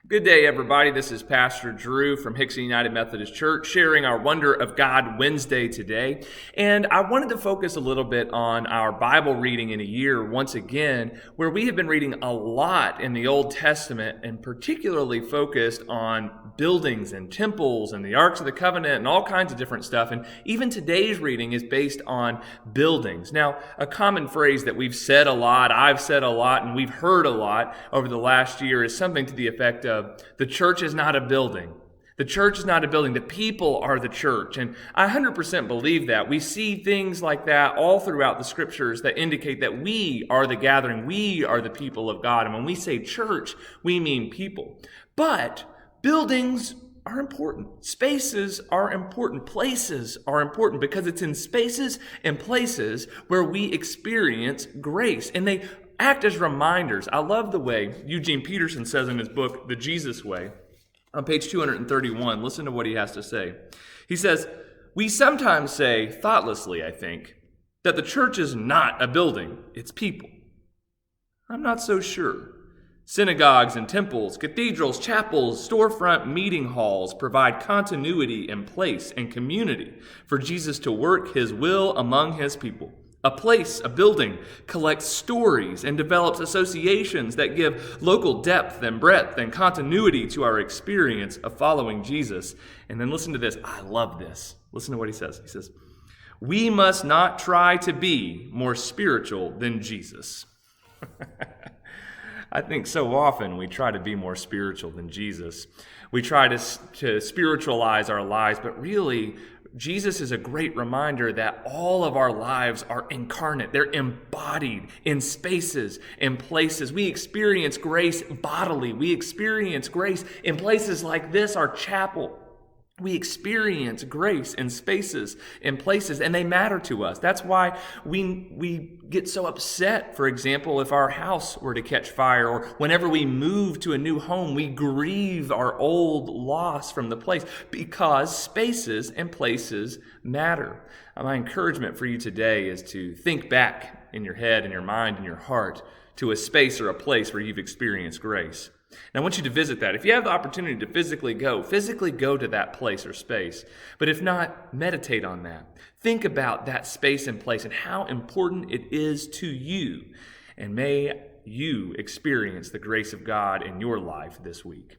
Good day, everybody. This is Pastor Drew from Hickson United Methodist Church sharing our Wonder of God Wednesday today. And I wanted to focus a little bit on our Bible reading in a year once again, where we have been reading a lot in the Old Testament and particularly focused on buildings and temples and the Arks of the Covenant and all kinds of different stuff. And even today's reading is based on buildings. Now, a common phrase that we've said a lot, I've said a lot, and we've heard a lot over the last year is something to the effect of, the church is not a building. The church is not a building. The people are the church. And I 100% believe that. We see things like that all throughout the scriptures that indicate that we are the gathering. We are the people of God. And when we say church, we mean people. But buildings are important. Spaces are important. Places are important because it's in spaces and places where we experience grace. And they act as reminders. I love the way Eugene Peterson says in his book, The Jesus Way, on page 231. Listen to what he has to say. He says, "We sometimes say, thoughtlessly, I think, that the church is not a building, it's people. I'm not so sure. Synagogues and temples, cathedrals, chapels, storefront meeting halls provide continuity and place and community for Jesus to work his will among his people. A place, a building, collects stories and develops associations that give local depth and breadth and continuity to our experience of following Jesus." And then listen to this. I love this. Listen to what he says. He says, "We must not try to be more spiritual than Jesus." I think so often we try to be more spiritual than Jesus. We try to spiritualize our lives, but really, Jesus is a great reminder that all of our lives are incarnate. They're embodied in spaces and places. We experience grace bodily. We experience grace in places like this, our chapel. We experience grace in spaces and places, and they matter to us. That's why we get so upset, for example, if our house were to catch fire, or whenever we move to a new home, we grieve our old loss from the place, because spaces and places matter. My encouragement for you today is to think back in your head and your mind and your heart to a space or a place where you've experienced grace. And I want you to visit that. If you have the opportunity to physically go to that place or space. But if not, meditate on that. Think about that space and place and how important it is to you. And may you experience the grace of God in your life this week.